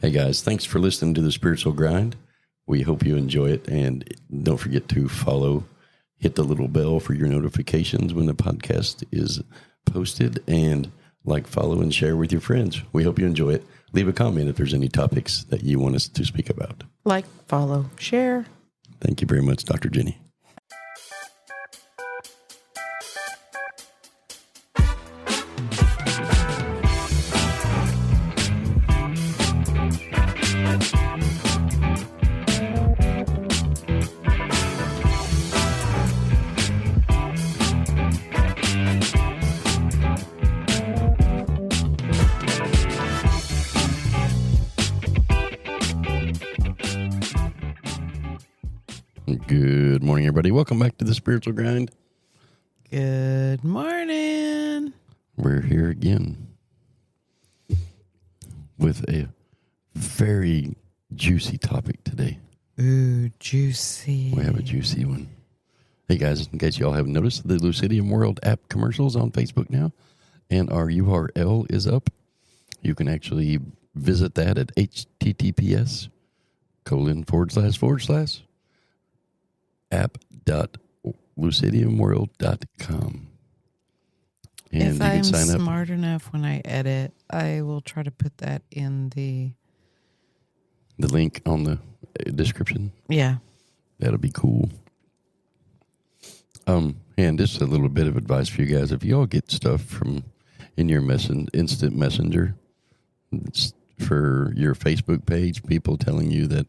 Hey guys, thanks for listening to the Spiritual Grind. We hope you enjoy it, and don't forget to follow, hit the little bell for your notifications when the podcast is posted, and like, follow, and share with your friends. We hope you enjoy it. Leave a comment if there's any topics that you want us to speak about. Like, follow, share. Thank you very much, Dr. Jenny. Good morning, everybody. Welcome back to the Spiritual Grind. Good morning. We're here again with a very juicy topic today. Ooh, juicy. We have a juicy one. Hey guys, in case y'all haven't noticed, the Lucidium World app commercials on Facebook now, and our URL is up. You can actually visit that at https://app.lucidiumworld.com. And if you can I'm sign up. smart enough when I edit, I will try to put that in the link on the description. Yeah. That'll be cool. And just a little bit of advice for you guys. If y'all get stuff from in your instant messenger for your Facebook page, people telling you that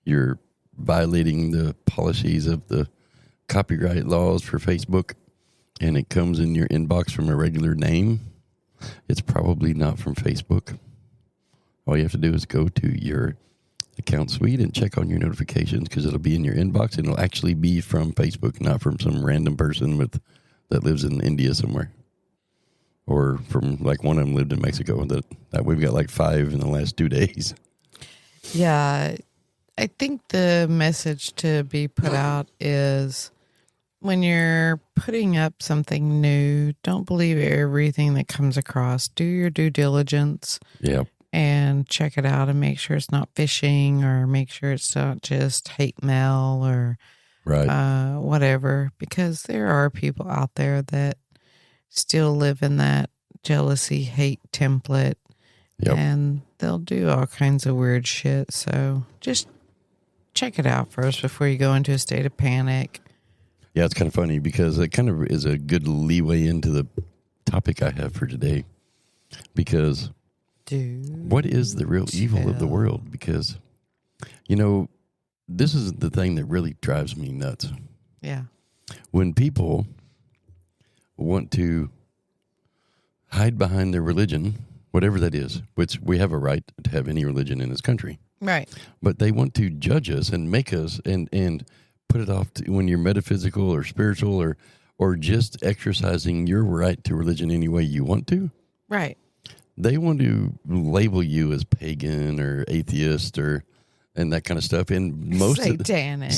you're violating the policies of the copyright laws for Facebook, and it comes in your inbox from a regular name, it's probably not from Facebook. All you have to do is go to your account suite and check on your notifications, because it'll be in your inbox, and it'll actually be from Facebook, not from some random person that lives in India somewhere. Or from, like, one of them lived in Mexico. That we've got like 5 in the last 2 days. Yeah. I think the message to be put out is when you're putting up something new, don't believe everything that comes across. Do your due diligence. Yeah. And check it out and make sure it's not phishing, or make sure it's not just hate mail or whatever. Because there are people out there that still live in that jealousy, hate template. Yep. And they'll do all kinds of weird shit. So just check it out first before you go into a state of panic. Yeah, it's kind of funny because it kind of is a good leeway into the topic I have for today. Because what is the real evil of the world? Because, this is the thing that really drives me nuts. Yeah. When people want to hide behind their religion, whatever that is, which we have a right to have any religion in this country. Right. But they want to judge us and make us and put it off to when you're metaphysical or spiritual or just exercising your right to religion any way you want to. Right. They want to label you as pagan or atheist and that kind of stuff. And most satanic.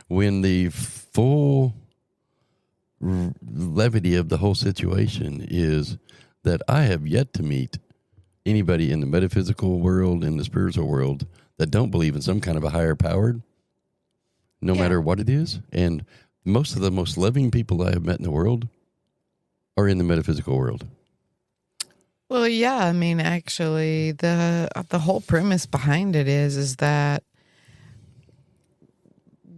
When the full levity of the whole situation is that I have yet to meet anybody in the metaphysical world, in the spiritual world, that don't believe in some kind of a higher power, no matter what it is. And most of the most loving people I have met in the world are in the metaphysical world. Well, yeah, I mean, actually, the whole premise behind it is that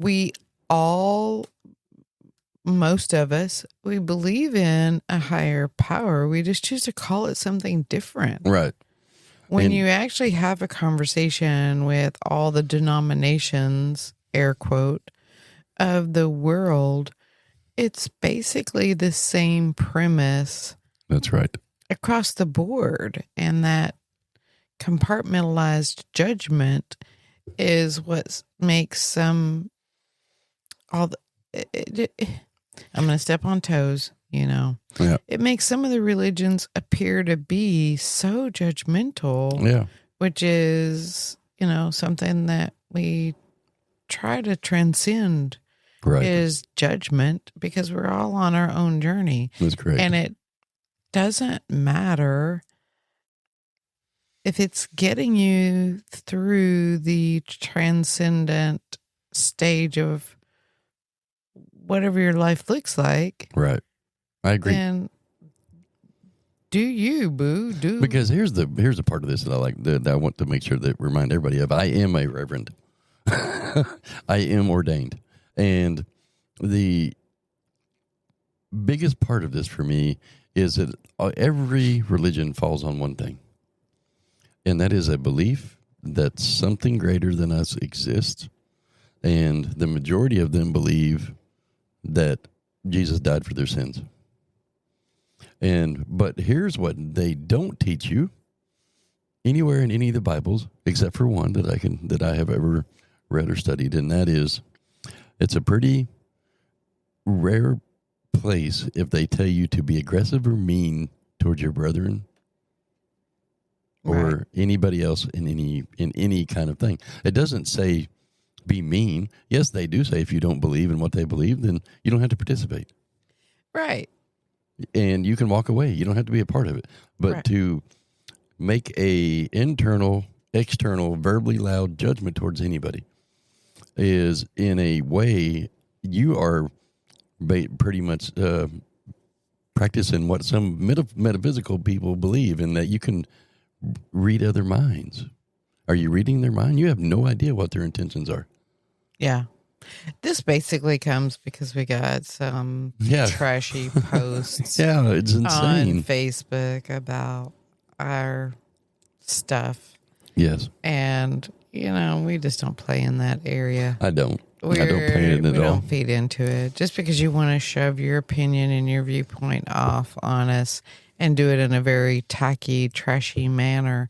we all, most of us, we believe in a higher power. We just choose to call it something different. Right. When you actually have a conversation with all the denominations, air quote, of the world, it's basically the same premise. That's right. Across the board, and that compartmentalized judgment is what makes some I'm going to step on toes, Yeah. It makes some of the religions appear to be so judgmental. Yeah. Which is, something that we try to transcend. Right. Is judgment, because we're all on our own journey. That's correct. And it doesn't matter if it's getting you through the transcendent stage of whatever your life looks like, right? I agree. Then do you, boo? Do because here's the part of this that I like that I want to make sure that remind everybody of. I am a reverend. I am ordained, and the biggest part of this for me is that every religion falls on one thing, and that is a belief that something greater than us exists, and the majority of them believe that Jesus died for their sins. But here's what they don't teach you anywhere in any of the Bibles, except for one that I have ever read or studied, and that is, it's a pretty rare place if they tell you to be aggressive or mean towards your brethren or anybody else in any kind of thing. It doesn't say be mean. Yes, they do say if you don't believe in what they believe, then you don't have to participate. Right. And you can walk away. You don't have to be a part of it. But to make a internal, external, verbally loud judgment towards anybody is, in a way, you are pretty much practicing what some metaphysical people believe, in that you can read other minds. Are you reading their mind? You have no idea what their intentions are. Yeah. This basically comes because we got some trashy posts it's insane. on Facebook about our stuff. Yes. And, we just don't play in that area. I don't play in it at all. We don't feed into it. Just because you want to shove your opinion and your viewpoint off on us and do it in a very tacky, trashy manner,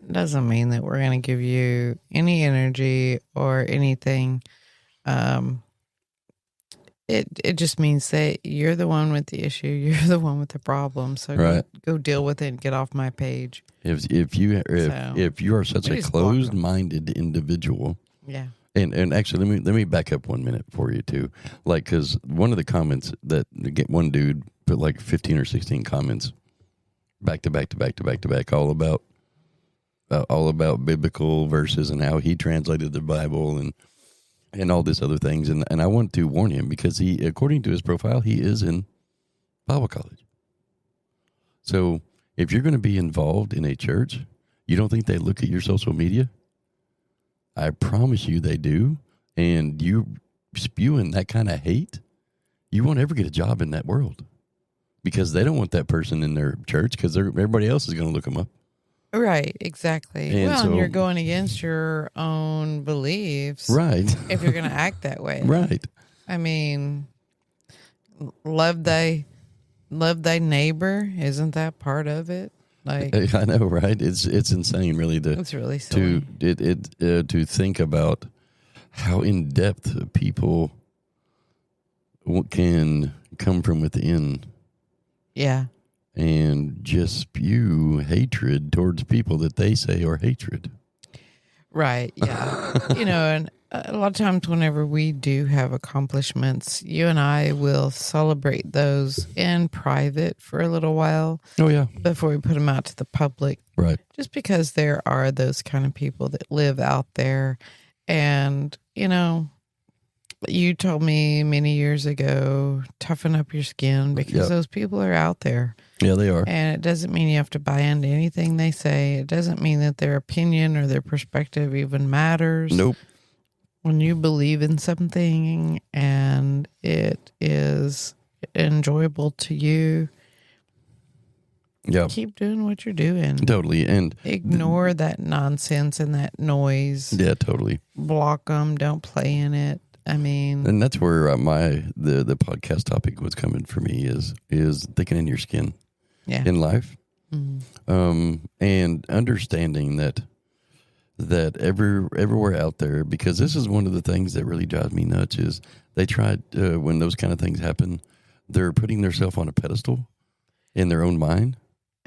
doesn't mean that we're going to give you any energy or anything. It just means that you're the one with the issue. You're the one with the problem. So go deal with it and get off my page. If you are such a closed-minded individual, and actually let me back up 1 minute for you too, because one of the comments that one dude put 15 or 16 comments back to back, all about biblical verses and how he translated the Bible and all this other things. And I want to warn him, because he, according to his profile, he is in Bible college. So if you're going to be involved in a church, you don't think they look at your social media? I promise you they do. And you spewing that kind of hate, you won't ever get a job in that world, because they don't want that person in their church, because everybody else is going to look them up. Right, exactly. And you're going against your own beliefs. Right. If you're going to act that way. Right. I mean, love thy neighbor. Isn't that part of it? I know, right? It's insane, really. It's really silly. To think about how in depth people can come from within. Yeah. And just spew hatred towards people that they say are hatred. Right, yeah. And a lot of times whenever we do have accomplishments, you and I will celebrate those in private for a little while. Oh, yeah. Before we put them out to the public. Right. Just because there are those kind of people that live out there. And, you told me many years ago, toughen up your skin, because those people are out there. Yeah, they are. And it doesn't mean you have to buy into anything they say. It doesn't mean that their opinion or their perspective even matters. Nope. When you believe in something and it is enjoyable to you, keep doing what you're doing. Totally. And ignore that nonsense and that noise. Yeah, totally. Block them. Don't play in it. I mean, and that's where the podcast topic was coming for me is thickening your skin in life, and understanding that everywhere out there, because this is one of the things that really drives me nuts, is they try when those kind of things happen, they're putting themselves on a pedestal in their own mind.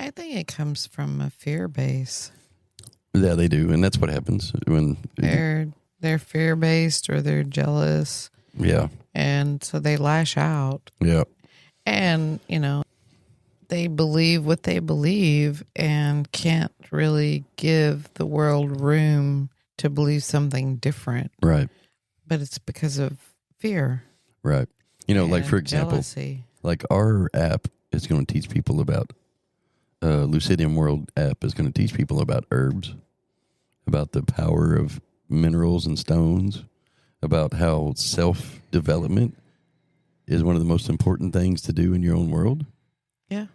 I think it comes from a fear base. Yeah, they do, and that's what happens when they're fear-based or they're jealous. Yeah. And so they lash out. Yeah. And, they believe what they believe and can't really give the world room to believe something different. Right. But it's because of fear. Right. Like, for example, jealousy. like our app is going to teach people about, Lucidium World app is going to teach people about herbs, about the power of minerals and stones, about how self-development is one of the most important things to do in your own world. Yeah.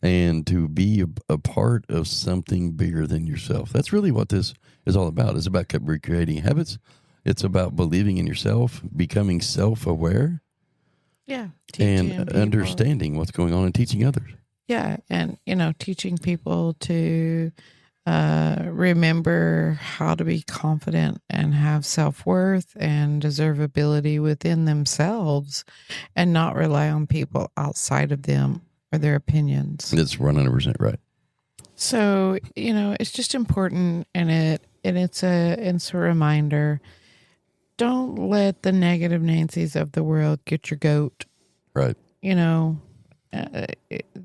And to be a part of something bigger than yourself. That's really what this is all about. It's about recreating habits. It's about believing in yourself, becoming self-aware. Yeah. And understanding what's going on and teaching others. Yeah. And, teaching people to remember how to be confident and have self-worth and desirability within themselves and not rely on people outside of them or their opinions. That's 100% right. So, it's just important, and it's a reminder. Don't let the negative Nancys of the world get your goat. Right.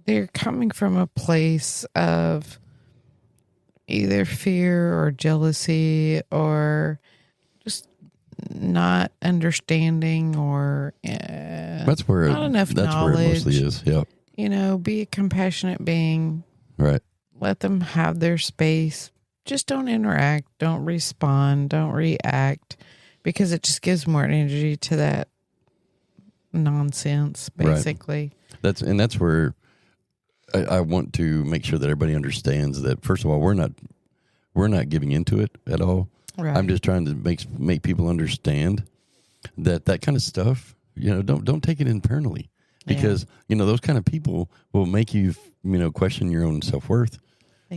They're coming from a place of either fear or jealousy or just not understanding or that's where not enough that's knowledge. Where it mostly is. Yeah. Be a compassionate being. Right. Let them have their space. Just don't interact. Don't respond. Don't react, because it just gives more energy to that nonsense, basically. Right. That's where I want to make sure that everybody understands that, first of all, we're not giving into it at all. Right. I'm just trying to make people understand that kind of stuff, don't take it internally, because those kind of people will make you question your own self-worth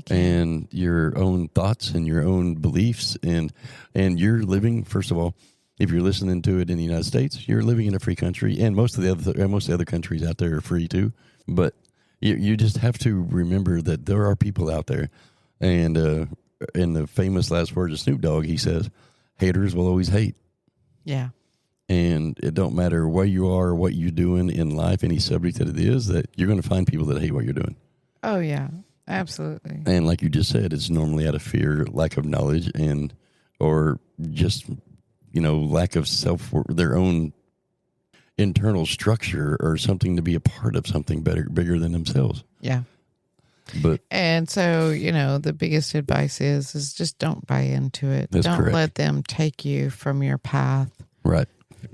and your own thoughts and your own beliefs, and you're living, first of all, if you're listening to it in the United States, you're living in a free country, and most of the other countries out there are free too. But you just have to remember that there are people out there, and in the famous last words of Snoop Dogg, he says, "Haters will always hate." Yeah. And it don't matter where you are or what you're doing in life, any subject that it is, that you're going to find people that hate what you're doing. Oh yeah, absolutely. And like you just said, it's normally out of fear, lack of knowledge, or just lack of their own internal structure, or something to be a part of something bigger than themselves. Yeah. And so, the biggest advice is just don't buy into it. That's don't correct. let them take you from your path. Right.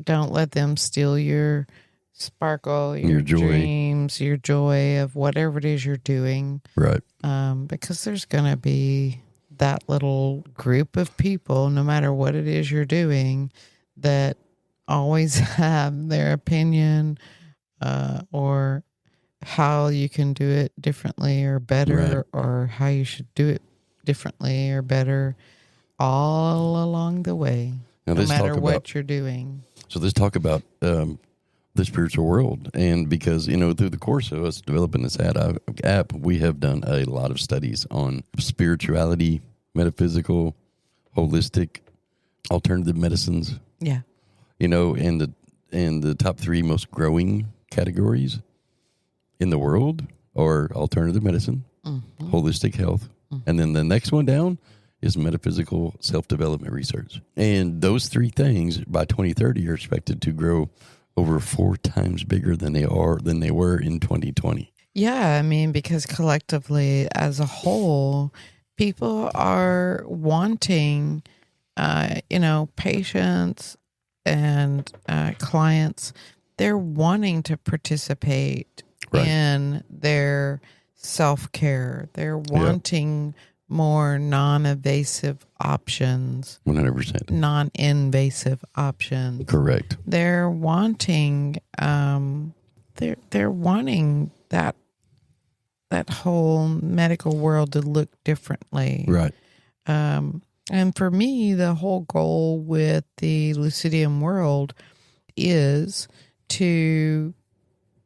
Don't let them steal your sparkle, your joy, dreams, your joy of whatever it is you're doing. Right. Because there's going to be that little group of people, no matter what it is you're doing, that always have their opinion or how you can do it differently or better, right, or how you should do it differently or better all along the way, now, no matter what you're doing. So let's talk about the spiritual world. And because, through the course of us developing this app, we have done a lot of studies on spirituality, metaphysical, holistic, alternative medicines. Yeah. And the top 3 most growing categories in the world are alternative medicine, holistic health, and then the next one down is metaphysical self-development research. And those 3 things by 2030 are expected to grow over 4 times bigger than they were in 2020. Yeah, because collectively as a whole, people are wanting, patients and clients, they're wanting to participate in their self-care. They're wanting more non-invasive options. 100%. Non-invasive options. Correct. They're wanting they're wanting that whole medical world to look differently. Right. And for me, the whole goal with the Lucidium World is to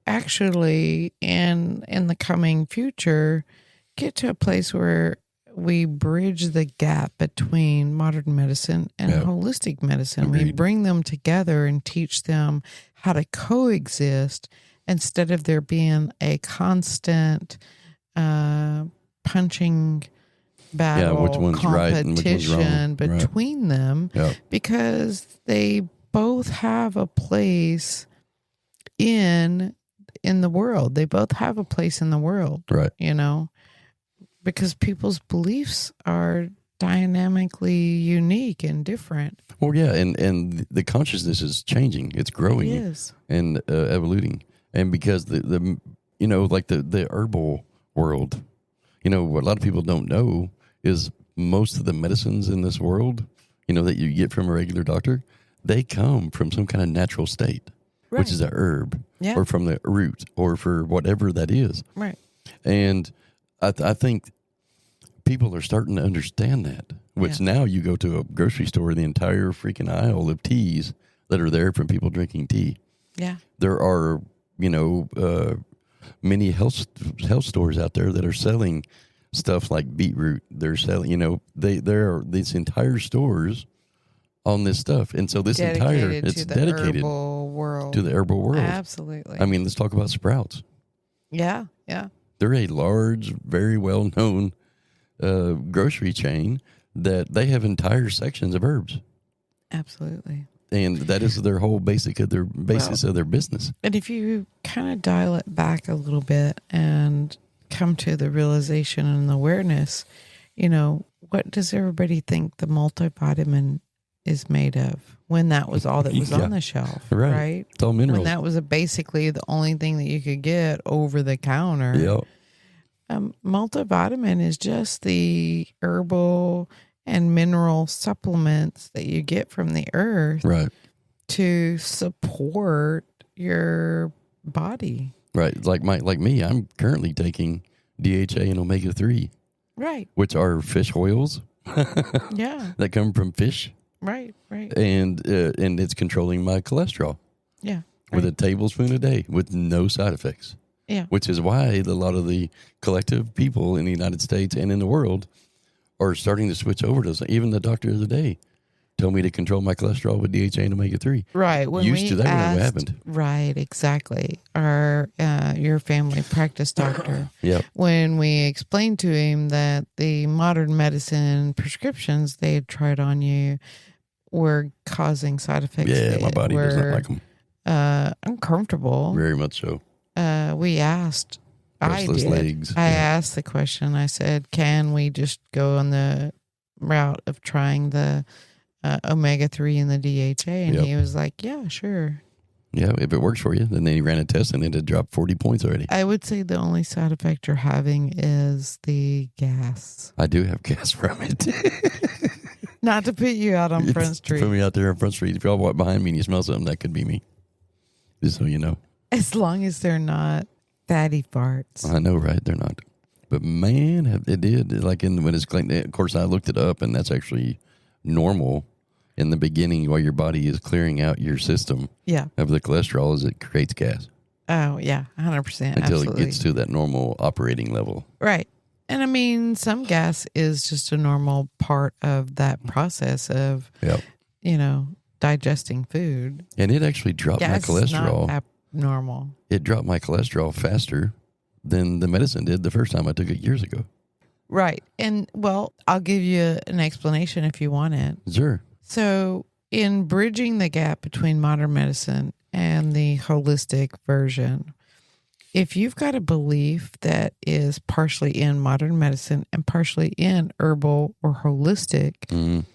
actually, in the coming future, get to a place where we bridge the gap between modern medicine and holistic medicine. Agreed. We bring them together and teach them how to coexist instead of there being a constant punching battle, which one's right and which one's wrong. between them, because they both have a place in the world. They both have a place in the world, right? Because people's beliefs are dynamically unique and different. Well, yeah, and the consciousness is changing. It's growing. It is. And evoluting. And because the like the herbal world, what a lot of people don't know is most of the medicines in this world, that you get from a regular doctor, they come from some kind of natural state, which is a herb, or from the root, or for whatever that is. Right. And I think people are starting to understand that, which now you go to a grocery store, the entire freaking aisle of teas that are there from people drinking tea. Yeah. There are, many health stores out there that are selling stuff like beetroot. They're selling, there are these entire stores on this stuff. And so it's dedicated to the herbal world. To the herbal world. Absolutely. I mean, let's talk about Sprouts. Yeah. Yeah. They're a large, very well-known grocery chain that they have entire sections of herbs. Absolutely. And that is their whole basis of their business. And if you kind of dial it back a little bit and come to the realization and the awareness, what does everybody think the multivitamin is made of when that was all that was on the shelf, right? It's all minerals. When that was basically the only thing that you could get over the counter. Yeah. Multivitamin is just the herbal and mineral supplements that you get from the earth to support your body. Right. Like me, I'm currently taking DHA and omega-3. Right. Which are fish oils. That come from fish. Right. And it's controlling my cholesterol. Yeah. With a tablespoon a day with no side effects. Yeah. Which is why a lot of the collective people in the United States and in the world are starting to switch over to. Even the doctor of the day told me to control my cholesterol with DHA and omega-3. Right. When used to that when it happened. Right. Exactly. Your family practice doctor. When we explained to him that the modern medicine prescriptions they had tried on you were causing side effects. Yeah, my body does not like them. Uncomfortable. Very much so. We asked. Restless legs. I asked the question. I said, "Can we just go on the route of trying the omega-3 and the DHA?" And he was like, "Yeah, sure." Yeah, if it works for you. Then he ran a test and it had dropped 40 points already. I would say the only side effect you're having is the gas. I do have gas from it. Not to put you out on Front Street. Put me out there on Front Street. If y'all walk behind me and you smell something, that could be me. Just so you know. As long as they're not fatty farts. I know, right? They're not. But man, it did. Like when it's clean. Of course, I looked it up, and that's actually normal in the beginning while your body is clearing out your system of the cholesterol as it creates gas. Oh, yeah, 100%. Until absolutely. It gets to that normal operating level. Right. And I mean, some gas is just a normal part of that process of, digesting food. And it actually dropped my cholesterol. Not abnormal. It dropped my cholesterol faster than the medicine did the first time I took it years ago. Right. And, well, I'll give you an explanation if you want it. Sure. So, in bridging the gap between modern medicine and the holistic version, if you've got a belief that is partially in modern medicine and partially in herbal or holistic,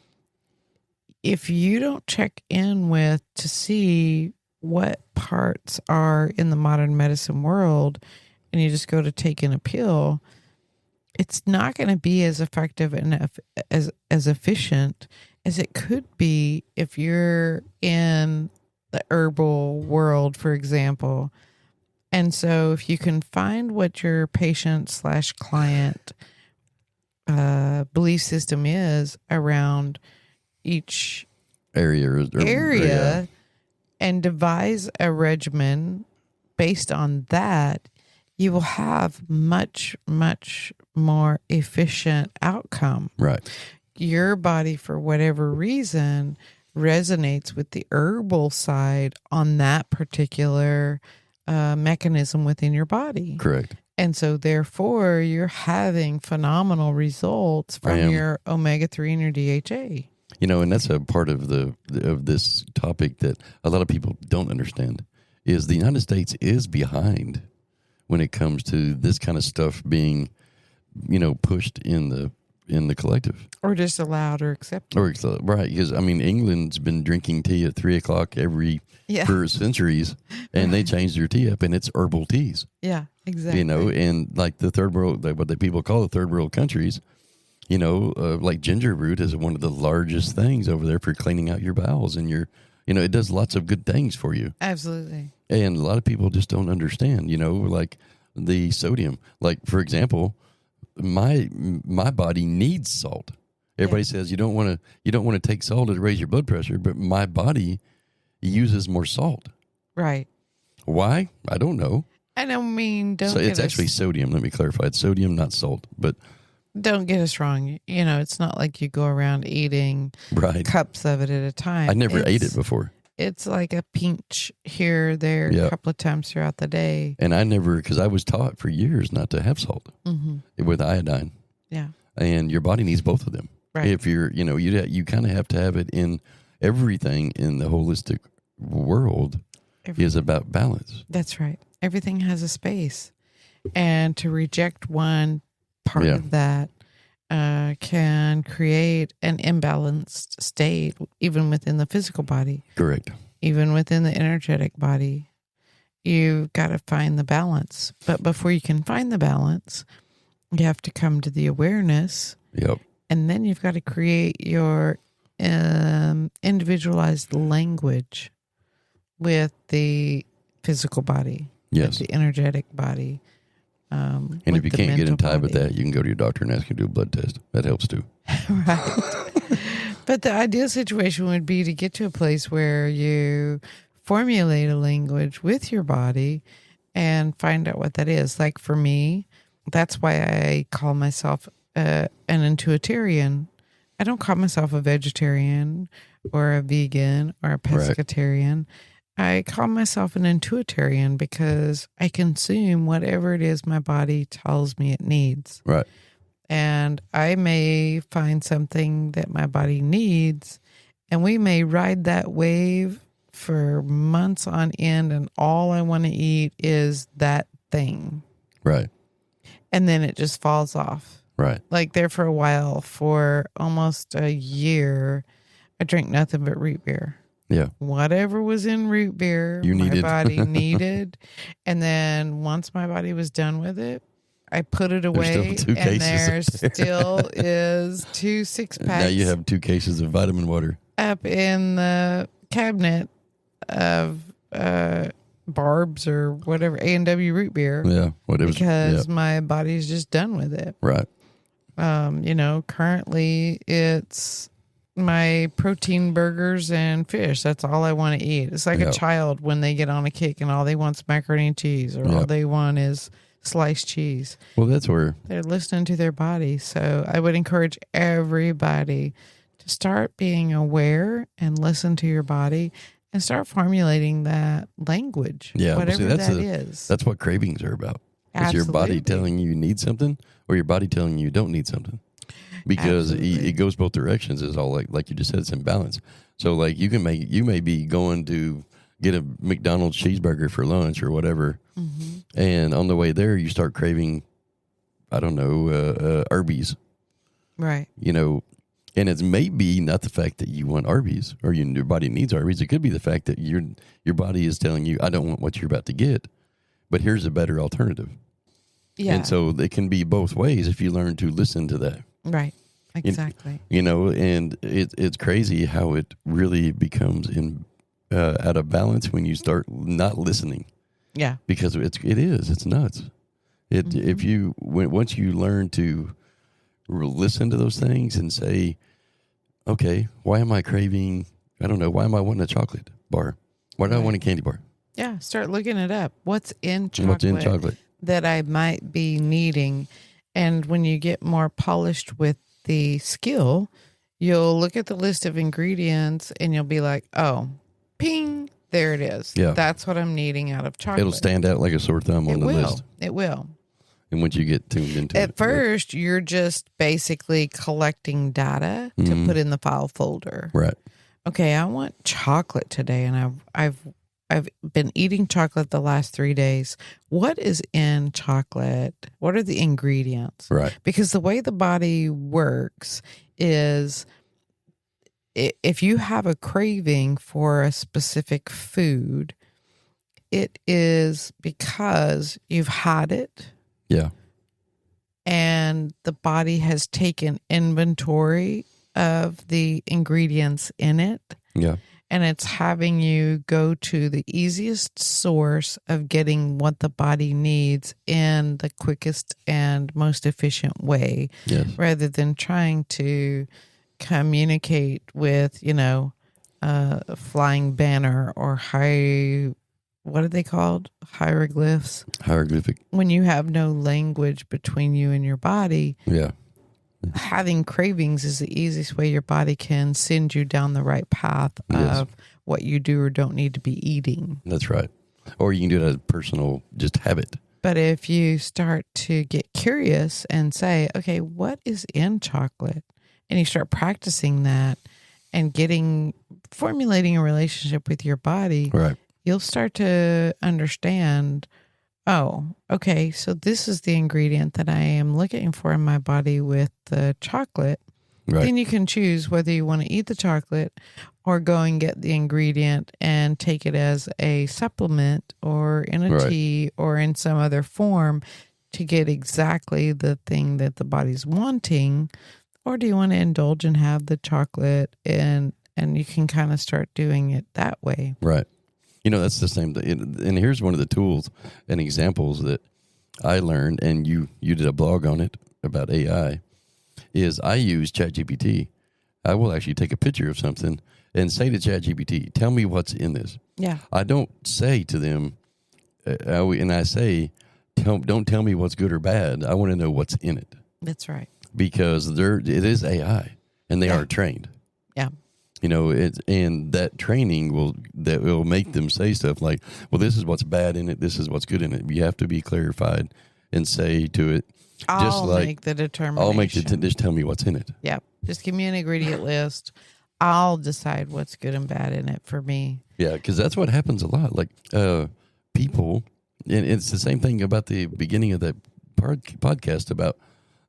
if you don't check in with to see what parts are in the modern medicine world and you just go to take in a pill, it's not going to be as effective and as efficient as it could be if you're in the herbal world, for example. And so if you can find what your patient/client belief system is around each area and devise a regimen based on that, you will have much, much more efficient outcome. Right. Your body, for whatever reason, resonates with the herbal side on that particular mechanism within your body. Correct. And so therefore you're having phenomenal results from your omega-3 and your DHA. And that's a part of of this topic that a lot of people don't understand is the United States is behind when it comes to this kind of stuff being, pushed in the collective. Or just allowed or accepted. Right. Because, England's been drinking tea at 3:00 for centuries, and they changed their tea up, and it's herbal teas. Yeah, exactly. And like the third world, like what the people call the third world countries, like ginger root is one of the largest things over there for cleaning out your bowels, and it does lots of good things for you. Absolutely. And a lot of people just don't understand, like the sodium. Like, for example, my body needs salt. Everybody says you don't want to take salt to raise your blood pressure, but my body uses more salt. Right. Why? I don't know. And So it's actually sodium. Let me clarify. It's sodium, not salt. But don't get us wrong. It's not like you go around eating cups of it at a time. I never ate it before. It's like a pinch here or there a couple of times throughout the day. And because I was taught for years not to have salt with iodine. Yeah. And your body needs both of them. Right. If you're, you kind of have to have it in everything in the holistic world is about balance. That's right. Everything has a space. And to reject one part of that can create an imbalanced state, even within the physical body. Correct. Even within the energetic body. You've got to find the balance. But before you can find the balance, you have to come to the awareness. Yep. And then you've got to create your individualized language with the physical body. Yes. With the energetic body. And if you can't get in tie with that, you can go to your doctor and ask him to do a blood test. That helps too. Right. But the ideal situation would be to get to a place where you formulate a language with your body and find out what that is. Like for me, that's why I call myself an intuitarian. I don't call myself a vegetarian or a vegan or a pescatarian. I call myself an intuitarian because I consume whatever it is my body tells me it needs. Right. And I may find something that my body needs, and we may ride that wave for months on end, and all I want to eat is that thing. Right. And then it just falls off. Right. Like there for a while, for almost a year, I drank nothing but root beer. Yeah. Whatever was in root beer, my body needed. And then once my body was done with it, I put it away. And there still is 2 6-packs. Now you have 2 cases of vitamin water up in the cabinet of Barb's or whatever, A&W root beer. Yeah. Whatever. Because my body's just done with it. Right. Currently it's my protein burgers and fish. That's all I want to eat. It's like a child when they get on a kick and all they want is macaroni and cheese, or all they want is sliced cheese. Well, that's where they're listening to their body. So I would encourage everybody to start being aware and listen to your body and start formulating that language. Yeah, whatever that is. That's what cravings are about. It's your body telling you need something, or your body telling you don't need something. Because it goes both directions. Is all like you just said, it's in balance. So like you may be going to get a McDonald's cheeseburger for lunch or whatever, and on the way there you start craving, I don't know, Arby's, right? And it's maybe not the fact that you want Arby's or your body needs Arby's. It could be the fact that your body is telling you, I don't want what you're about to get, but here's a better alternative. Yeah. And so it can be both ways if you learn to listen to that. Right. Exactly. And it's crazy how it really becomes out of balance when you start not listening. Yeah. Because it's nuts. Once you learn to listen to those things and say, okay, why am I craving? I don't know. Why am I wanting a chocolate bar? Why do I want a candy bar? Yeah. Start looking it up. What's in chocolate? What's in chocolate that I might be needing? And when you get more polished with the skill, you'll look at the list of ingredients and you'll be like, oh, ping, There it is. Yeah. That's what I'm needing out of chocolate. It'll stand out like a sore thumb on the list. It will. And once you get tuned into it. At first, you're just basically collecting data to put in the file folder. Right. Okay, I want chocolate today, and I've been eating chocolate the last 3 days. What is in chocolate? What are the ingredients? Right. Because the way the body works is if you have a craving for a specific food, it is because you've had it. Yeah. And the body has taken inventory of the ingredients in it. Yeah. And it's having you go to the easiest source of getting what the body needs in the quickest and most efficient way. Yes. Rather than trying to communicate with, a flying banner or what are they called? Hieroglyphs. Hieroglyphic. When you have no language between you and your body. Yeah. Having cravings is the easiest way your body can send you down the right path of what you do or don't need to be eating. That's right. Or you can do it as a personal just habit. But if you start to get curious and say, okay, what is in chocolate? And you start practicing that and formulating a relationship with your body, right, you'll start to understand, oh, okay, so this is the ingredient that I am looking for in my body with the chocolate. Right. Then you can choose whether you want to eat the chocolate or go and get the ingredient and take it as a supplement or in a tea or in some other form to get exactly the thing that the body's wanting. Or do you want to indulge and have the chocolate and you can kind of start doing it that way. Right. That's the same thing. And here's one of the tools and examples that I learned, and you did a blog on it about AI, is I use ChatGPT. I will actually take a picture of something and say to ChatGPT, tell me what's in this. Yeah. I don't say to them, and I say, don't tell me what's good or bad. I want to know what's in it. That's right. Because it is AI, and they are trained. Yeah. And that training will make them say stuff like, well, this is what's bad in it. This is what's good in it. You have to be clarified and say to it, I'll make the determination. Just tell me what's in it. Yeah. Just give me an ingredient list. I'll decide what's good and bad in it for me. Yeah. Cause that's what happens a lot. Like, people, and it's the same thing about the beginning of that podcast about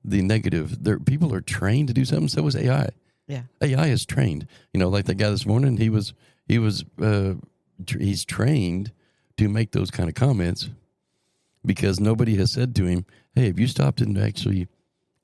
the negative. People are trained to do something. So is AI. Yeah. AI is trained. Like the guy this morning, he's trained to make those kind of comments because nobody has said to him, hey, have you stopped and actually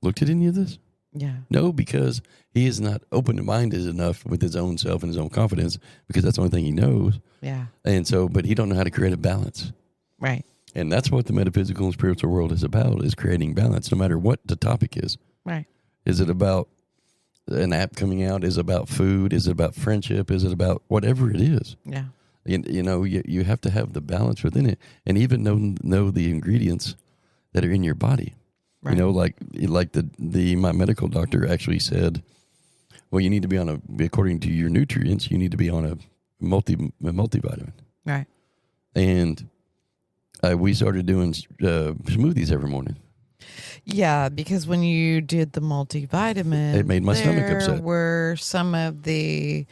looked at any of this? Yeah. No, because he is not open-minded enough with his own self and his own confidence because that's the only thing he knows. Yeah. And so, but he don't know how to create a balance. Right. And that's what the metaphysical and spiritual world is about, is creating balance, no matter what the topic is. Right. Is it about an app coming out? Is it about food? Is it about friendship? Is it about whatever it is? Yeah. You have to have the balance within it, and even know the ingredients that are in your body. Right. Like my medical doctor actually said, well, you need to be according to your nutrients, you need to be on a multivitamin. Right. And we started doing smoothies every morning. Yeah, because when you did the multivitamin, it made my stomach upset. There were some of the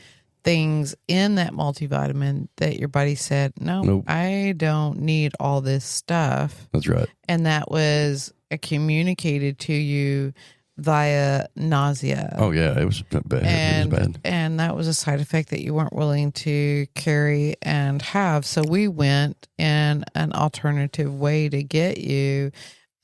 things in that multivitamin that your body said, nope. I don't need all this stuff. That's right. And that was communicated to you via nausea. Oh, yeah, it was bad. It was bad. And that was a side effect that you weren't willing to carry and have. So we went in an alternative way to get you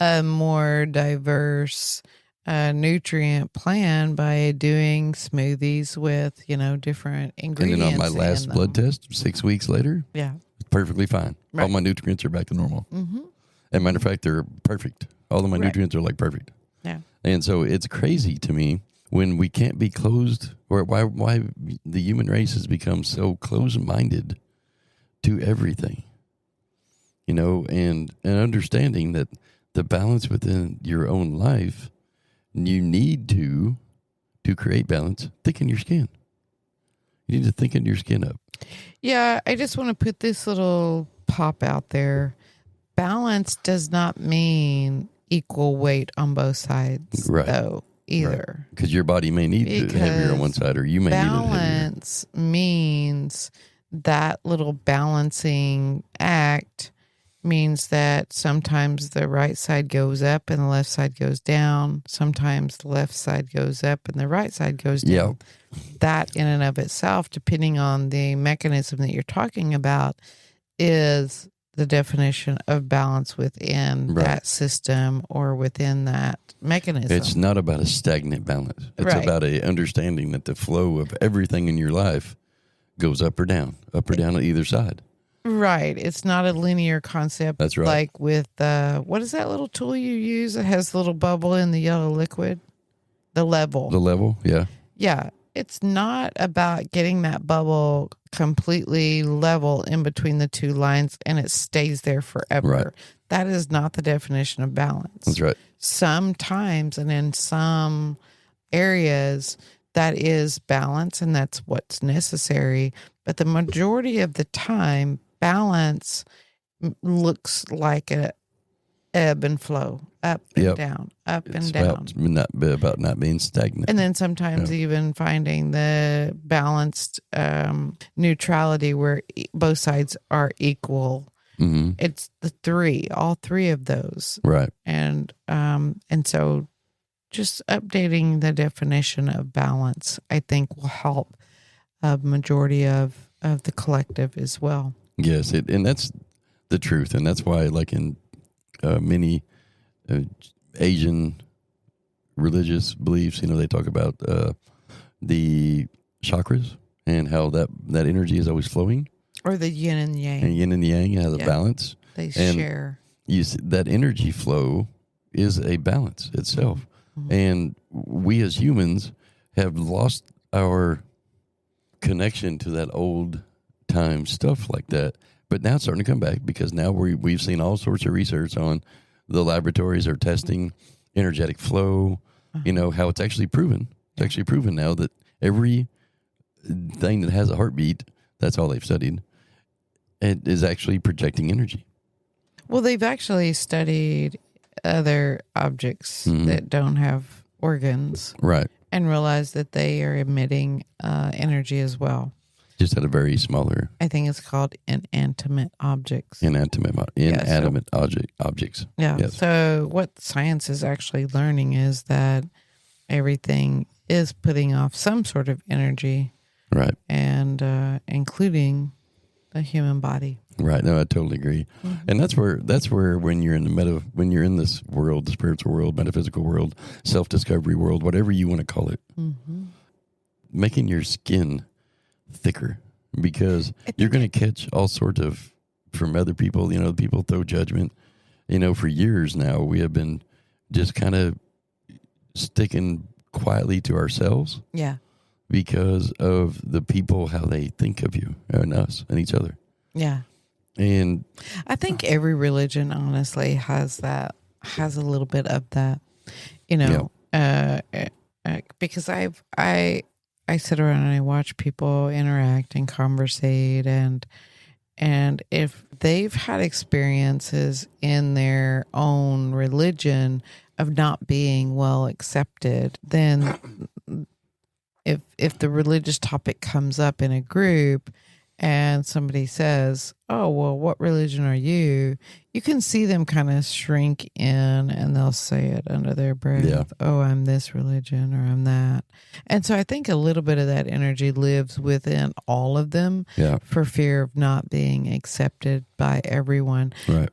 a more diverse nutrient plan by doing smoothies with, different ingredients. And then on my last blood test, 6 weeks later, perfectly fine. Right. All my nutrients are back to normal. Mm-hmm. As a matter of fact, they're perfect. All of my nutrients are like perfect. Yeah. And so it's crazy to me when we can't be closed, or why the human race has become so closed-minded to everything. And understanding that the balance within your own life, you need to create balance, thicken your skin. You need to thicken your skin up. Yeah, I just want to put this little pop out there. Balance does not mean equal weight on both sides, though, either. Because your body may need heavier on one side, or you may need it heavier. Balance means that little balancing act means that sometimes the right side goes up and the left side goes down. Sometimes the left side goes up and the right side goes down. Yeah. That in and of itself, depending on the mechanism that you're talking about, is the definition of balance within that system or within that mechanism. It's not about a stagnant balance. It's about a understanding that the flow of everything in your life goes up or down on either side. Right. It's not a linear concept. That's right. Like with, what is that little tool you use that has the little bubble in the yellow liquid? The level. The level, yeah. Yeah. It's not about getting that bubble completely level in between the two lines and it stays there forever. Right. That is not the definition of balance. That's right. Sometimes and in some areas that is balance and that's what's necessary. But the majority of the time, balance looks like a ebb and flow, up and down, up and down. About not being stagnant. And then sometimes even finding the balanced neutrality where both sides are equal. Mm-hmm. It's all three of those. Right. And so just updating the definition of balance, I think, will help a majority of the collective as well. Yes, and that's the truth. And that's why, like in many Asian religious beliefs, they talk about the chakras and how that energy is always flowing. Or the yin and yang. And yin and yang has a balance. They share. You see, that energy flow is a balance itself. Mm-hmm. And we as humans have lost our connection to that old time stuff like that. But now it's starting to come back because now we've seen all sorts of research on the laboratories are testing energetic flow, how it's actually proven. It's actually proven now that every thing that has a heartbeat, that's all they've studied, it is actually projecting energy. Well, they've actually studied other objects that don't have organs. Right. And realized that they are emitting energy as well. Just at a very smaller. I think it's called inanimate objects. Inanimate objects. Yeah. Yes. So what science is actually learning is that everything is putting off some sort of energy. Right. And including the human body. Right. No, I totally agree. Mm-hmm. And that's where when you're in this world, the spiritual world, metaphysical world, self-discovery world, whatever you want to call it, making your skin thicker, because you're going to catch all sorts of from other people. People throw judgment. For years now, we have been just kind of sticking quietly to ourselves. Yeah. Because of the people, how they think of you and us and each other. Yeah. And I think every religion, honestly, has a little bit of that, because I sit around and I watch people interact and conversate, and if they've had experiences in their own religion of not being well accepted, then if the religious topic comes up in a group and somebody says, "Oh, well, what religion are you?" You can see them kind of shrink in and they'll say it under their breath. Yeah. "Oh, I'm this religion," or "I'm that." And so I think a little bit of that energy lives within all of them for fear of not being accepted by everyone. Right.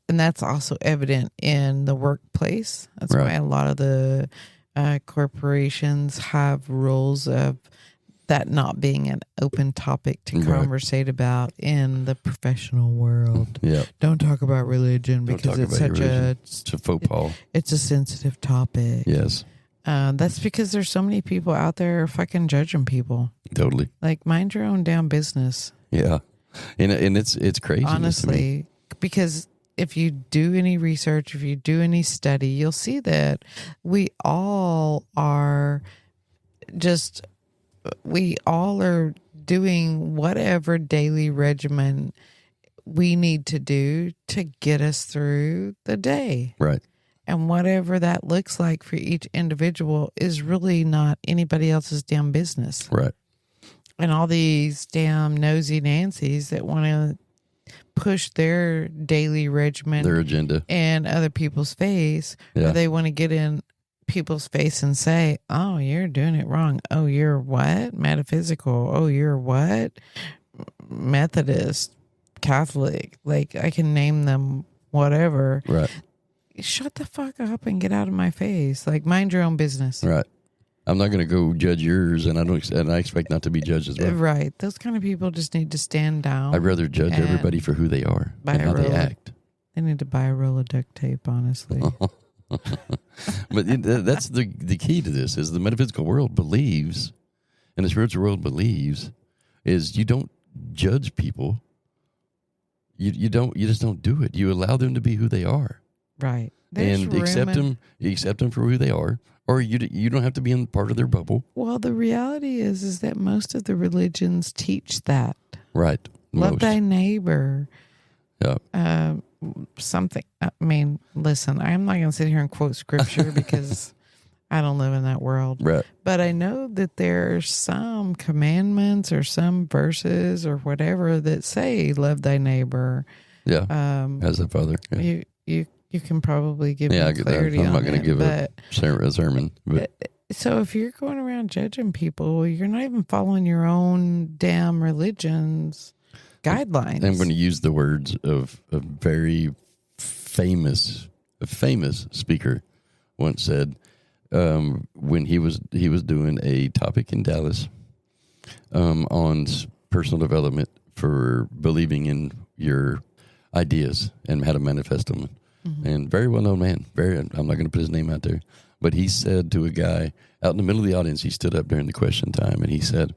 And that's also evident in the workplace. That's why a lot of the corporations have rules of that not being an open topic to conversate about in the professional world. Yeah. Don't talk about religion because it's such it's a faux pas. It's a sensitive topic. Yes. That's because there's so many people out there fucking judging people. Totally. Like, mind your own damn business. Yeah. And it's crazy. Honestly, because if you do any research, if you do any study, you'll see that we all are just we all are doing whatever daily regimen we need to do to get us through the day. Right. And whatever that looks like for each individual is really not anybody else's damn business. Right. And all these damn nosy Nancys that want to push their daily regimen, their agenda, in other people's face, or they want to get in people's face and say, oh, you're doing it wrong. Oh, you're what? Metaphysical. Oh, you're what? Methodist, Catholic. Like, I can name them whatever. Right. Shut the fuck up and get out of my face. Like, mind your own business. Right. I'm not going to go judge yours, and I expect not to be judged as well. Right. Those kind of people just need to stand down. I'd rather judge everybody for who they are and how they act. They need to buy a roll of duct tape, honestly. But that's the key to this is the metaphysical world believes, and the spiritual world believes, is you don't judge people. You just don't do it. You allow them to be who they are. Right. And accept them for who they are, or you don't have to be in part of their bubble. Well, the reality is that most of the religions teach that. Right. Love thy neighbor. Yeah. Something. I mean, listen, I'm not going to sit here and quote scripture because I don't live in that world. Right. But I know that there's some commandments or some verses or whatever that say love thy neighbor. Yeah. As a father. Yeah. You can probably give me clarity on it. I'm not going to give a sermon. But. So if you're going around judging people, you're not even following your own damn religion's guidelines. I'm going to use the words of a very famous speaker once said when he was doing a topic in Dallas on personal development for believing in your ideas and how to manifest them. Mm-hmm. And very well-known man. I'm not going to put his name out there. But he said to a guy out in the middle of the audience, he stood up during the question time, and he said,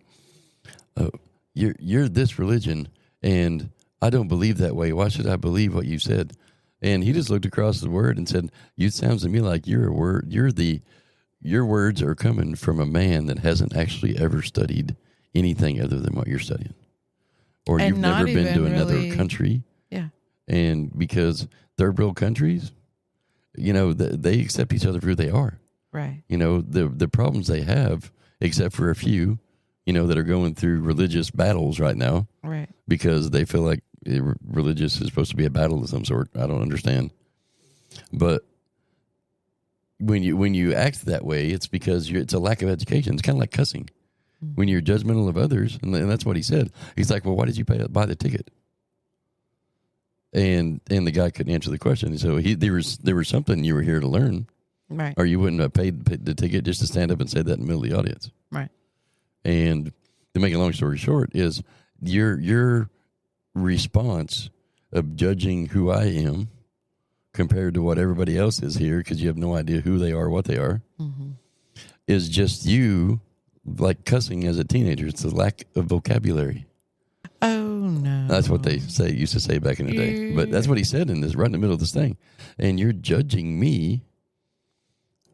you're this religion, and I don't believe that way. Why should I believe what you said? And he just looked across the word and said, "You sounds to me like your words are coming from a man that hasn't actually ever studied anything other than what you're studying. Or you've never been to another country." Yeah. And because third world countries, they accept each other for who they are. Right. The problems they have, except for a few, that are going through religious battles right now. Right. Because they feel like religious is supposed to be a battle of some sort. I don't understand. But when you act that way, it's because it's a lack of education. It's kind of like cussing. Mm-hmm. When you're judgmental of others, and that's what he said. He's like, well, why did you buy the ticket? And the guy couldn't answer the question. So there was something you were here to learn. Right. Or you wouldn't have paid the ticket just to stand up and say that in the middle of the audience. Right. And to make a long story short is your response of judging who I am compared to what everybody else is here, because you have no idea who they are, what they are, mm-hmm. is just you like cussing as a teenager. It's a lack of vocabulary. Oh, no. That's what they used to say back in the day. But that's what he said right in the middle of this thing. And you're judging me.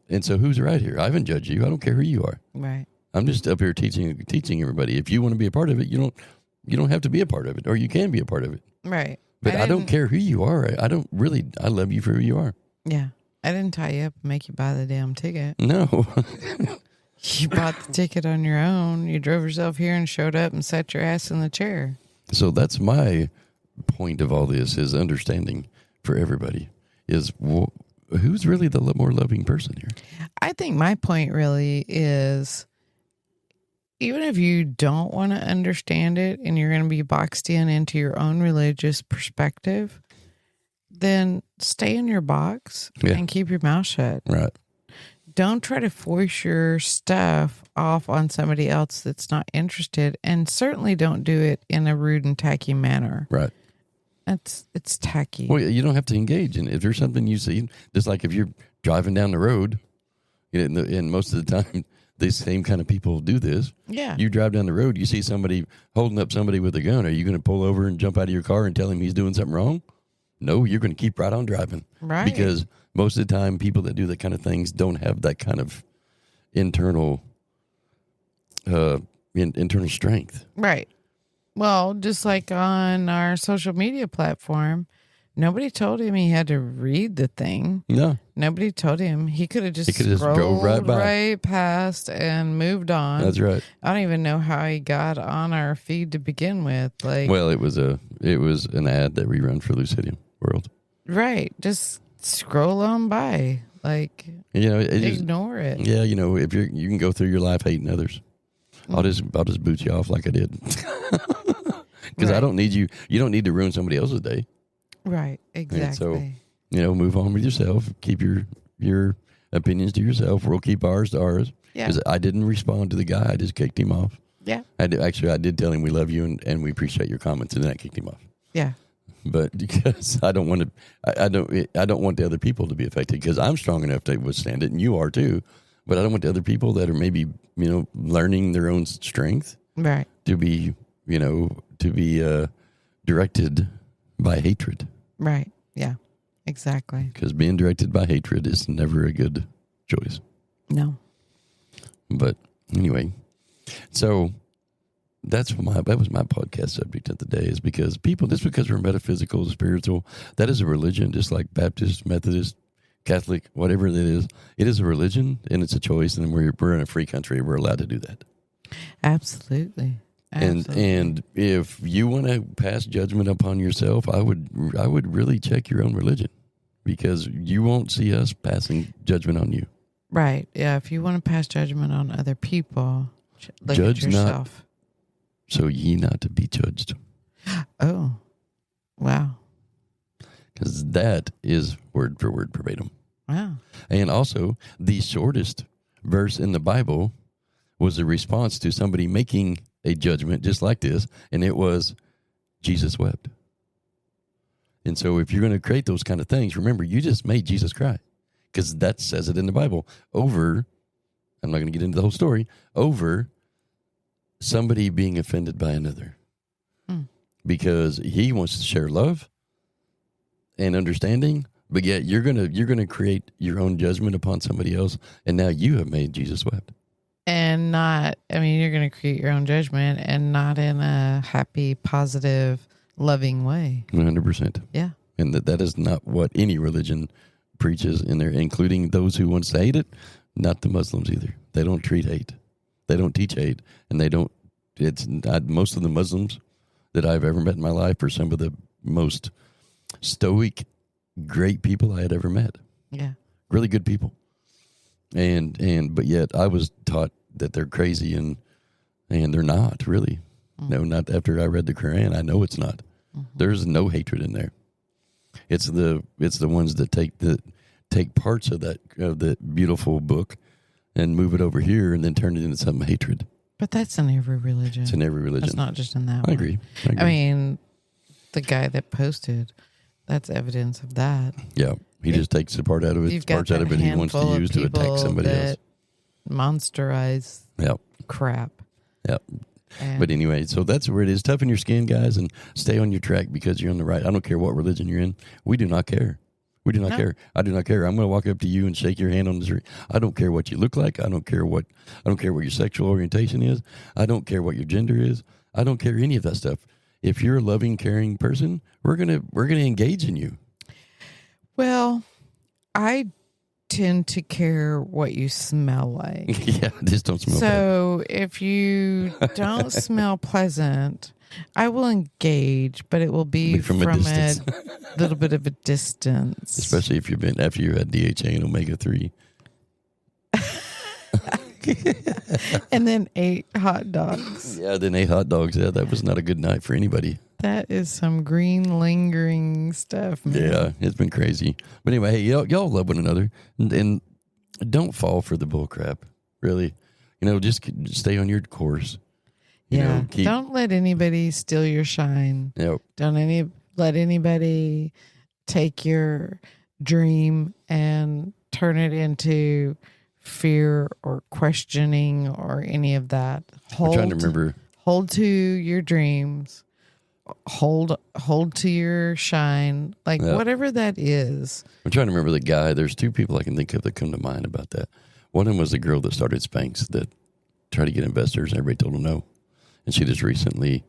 And so who's right here? I haven't judged you. I don't care who you are. Right. I'm just up here teaching everybody. If you want to be a part of it, you don't have to be a part of it, or you can be a part of it. Right. But I don't care who you are. I love you for who you are. Yeah. I didn't tie you up and make you buy the damn ticket. No. You bought the ticket on your own. You drove yourself here and showed up and sat your ass in the chair. So that's my point of all this, is understanding for everybody is who's really the more loving person here. I think my point really is, even if you don't want to understand it and you're going to be boxed into your own religious perspective, then stay in your box and keep your mouth shut. Right. Don't try to force your stuff off on somebody else that's not interested, and certainly don't do it in a rude and tacky manner. Right. It's tacky. Well, you don't have to engage in it. If there's something you see, just like if you're driving down the road, and most of the time these same kind of people do this. Yeah. You drive down the road, you see somebody holding up somebody with a gun. Are you going to pull over and jump out of your car and tell him he's doing something wrong? No, you're going to keep right on driving. Right. Because most of the time, people that do that kind of things don't have that kind of internal internal strength. Right. Well, just like on our social media platform, nobody told him he had to read the thing. No. Nobody told him. He could have just drove scrolled right right past and moved on. That's right. I don't even know how he got on our feed to begin with. Well, it was an ad that we run for Lucidium World. Right. Just scroll on by. Ignore it. Yeah, if you can go through your life hating others. I'll just boot you off like I did. Because I don't need you. You don't need to ruin somebody else's day. Right. Exactly. And so, move on with yourself. Keep your opinions to yourself. We'll keep ours to ours. Yeah. Because I didn't respond to the guy. I just kicked him off. Yeah. I did tell him we love you and we appreciate your comments, and then I kicked him off. Yeah. But because I don't want the other people to be affected, because I'm strong enough to withstand it, and you are too. But I don't want the other people that are maybe learning their own strength, right, to be directed by hatred. Right. Yeah. Exactly. Because being directed by hatred is never a good choice. No. But anyway, so that was my podcast subject of the day, is because people, just because we're metaphysical, spiritual, that is a religion, just like Baptist, Methodist, Catholic, whatever it is a religion, and it's a choice, and we're in a free country. We're allowed to do that. Absolutely. And if you want to pass judgment upon yourself, I would really check your own religion, because you won't see us passing judgment on you. Right. Yeah. If you want to pass judgment on other people, look judge at yourself. Not, so ye not to be judged. Oh, wow. Because that is word for word verbatim. Wow. And also, the shortest verse in the Bible was a response to somebody making a judgment just like this, and it was, Jesus wept. And so if you're going to create those kind of things, remember, you just made Jesus cry, because that says it in the Bible over, I'm not going to get into the whole story, over somebody being offended by another. Because he wants to share love and understanding, but yet you're gonna create your own judgment upon somebody else, and now you have made Jesus wept. And you're going to create your own judgment, and not in a happy, positive, loving way. 100%. Yeah. And that is not what any religion preaches in there, including those who want to hate it. Not the Muslims either. They don't treat hate. They don't teach hate, and they don't. It's not, most of the Muslims that I've ever met in my life are some of the most stoic, great people I had ever met. Yeah. Really good people. But yet I was taught that they're crazy, and they're not really. Mm-hmm. No, not after I read the Quran. I know it's not. Mm-hmm. There's no hatred in there. It's the ones that take parts of that beautiful book and move it over here and then turn it into some hatred. But that's in every religion. It's in every religion. It's not just in that one. I agree. I mean, the guy that posted, that's evidence of that. Yeah. He just takes the part out of it, parts out of it he wants to use to attack somebody else. Monsterize crap. Yep. But anyway, so that's where it is. Toughen your skin, guys, and stay on your track, because you're on the right. I don't care what religion you're in. We do not care. We do not care. I do not care. I'm going to walk up to you and shake your hand on the street. I don't care what you look like. I don't care what your sexual orientation is. I don't care what your gender is. I don't care any of that stuff. If you're a loving, caring person, we're gonna engage in you. Well, I tend to care what you smell like. Yeah, just don't smell. So if you don't smell pleasant, I will engage, but it will be from a little bit of a distance. Especially if after you had DHA and omega-3. And then 8 hot dogs. Yeah, then 8 hot dogs. Yeah, that was not a good night for anybody. That is some green lingering stuff, man. Yeah, it's been crazy. But anyway, hey, y'all love one another, and don't fall for the bull crap. Really, just stay on your course. Don't let anybody steal your shine. Yep. Don't let anybody take your dream and turn it into fear or questioning or any of that. I'm trying to remember. Hold to your dreams. Hold to your shine. Whatever that is. I'm trying to remember the guy. There's 2 people I can think of that come to mind about that. One of them was the girl that started Spanx that try to get investors. Everybody told her no. And she just recently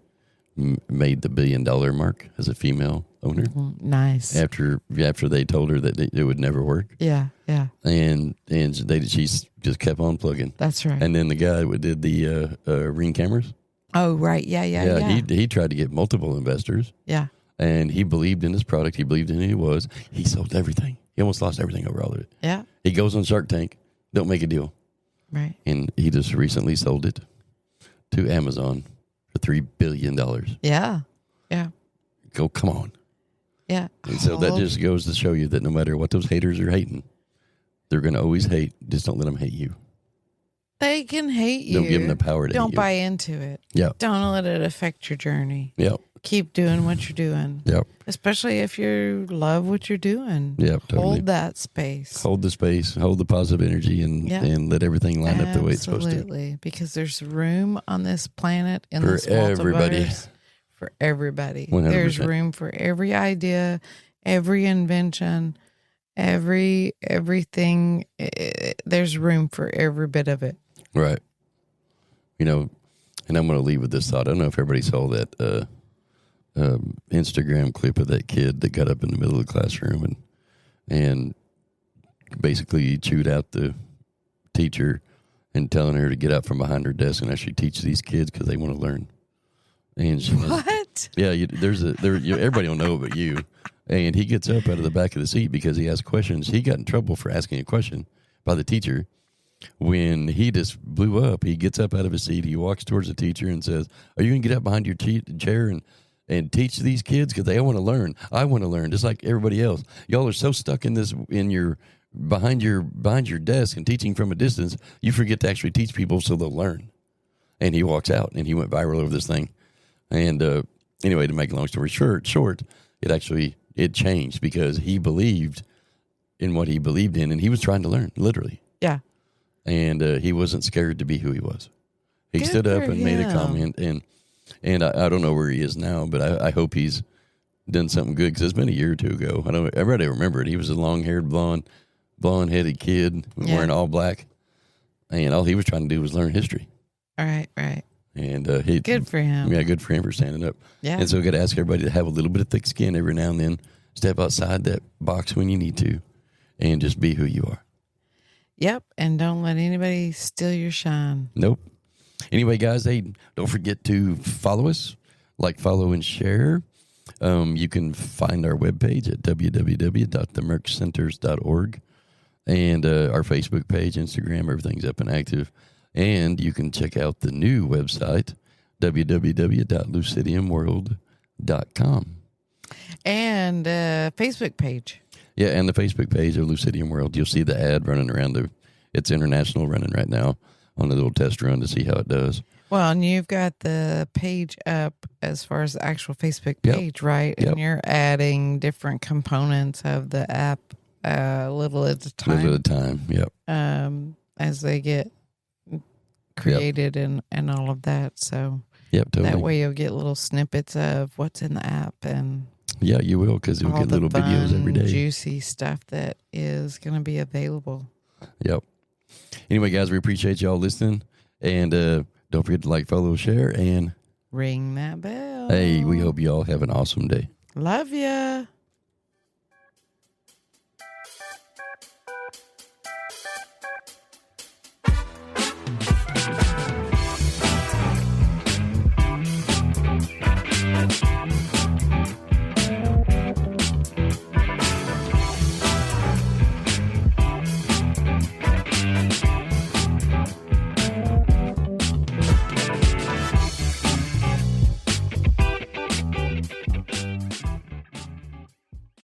made the $1 billion mark as a female owner. Mm-hmm. Nice. After they told her that it would never work. Yeah, yeah. And she just kept on plugging. That's right. And then the guy who did the Ring cameras. Oh, right. Yeah. He tried to get multiple investors. Yeah. And he believed in his product. He believed in who he was. He sold everything. He almost lost everything over all of it. Yeah. He goes on Shark Tank. Don't make a deal. Right. And he just recently sold it to Amazon for $3 billion. Yeah. Yeah. Go, come on. Yeah. And so that just goes to show you that no matter what those haters are hating, they're going to always hate. Just don't let them hate you. They can hate you. Don't give them the power to hate you. Don't buy into it. Yeah. Don't let it affect your journey. Yeah. Keep doing what you're doing. Yep. Especially if you love what you're doing. Yep. Totally. Hold that space. Hold the space. Hold the positive energy, and let everything line up the way it's supposed to. Absolutely. Because there's room on this planet in for this everybody. multiverse for everybody. 100%. There's room for every idea, every invention, everything. There's room for every bit of it. Right. And I'm going to leave with this thought. I don't know if everybody saw that Instagram clip of that kid that got up in the middle of the classroom and basically chewed out the teacher and telling her to get out from behind her desk and actually teach these kids because they want to learn. And she What? Everybody will know but you. And he gets up out of the back of the seat because he asked questions. He got in trouble for asking a question by the teacher. When he just blew up, he gets up out of his seat. He walks towards the teacher and says, "Are you going to get up behind your chair and teach these kids? Because they want to learn. I want to learn, just like everybody else. Y'all are so stuck in this behind your desk and teaching from a distance, you forget to actually teach people so they'll learn." And he walks out, and he went viral over this thing. And anyway, to make a long story short, it changed because he believed in what he believed in, and he was trying to learn, literally. Yeah. And he wasn't scared to be who he was. He Good stood up for and made a him. comment, and I don't know where he is now, but I hope he's done something good because it's been a year or two ago. Everybody remember it. He was a long-haired, blonde-headed kid wearing all black, and all he was trying to do was learn history. Right. And Good for him. Yeah, good for him for standing up. Yeah. And so we got to ask everybody to have a little bit of thick skin every now and then. Step outside that box when you need to, and just be who you are. Yep. And don't let anybody steal your shine. Nope. Anyway, guys, hey, don't forget to follow us, follow, and share. You can find our webpage at www.themerchcenters.org and our Facebook page, Instagram, everything's up and active. And you can check out the new website, www.lucidiumworld.com. And Facebook page. Yeah, and the Facebook page of Lucidium World. You'll see the ad running around. It's international running right now on a little test run to see how it does. Well, and you've got the page up as far as the actual Facebook page, right? Yep. And you're adding different components of the app little at a time. Little at a time, yep. As they get created and all of that. So totally. That way you'll get little snippets of what's in the app and yeah, you will, because you'll get little videos every day. Juicy stuff that is going to be available. Yep. Anyway, guys, we appreciate y'all listening. And don't forget to follow, share, and ring that bell. Hey, we hope you all have an awesome day. Love ya.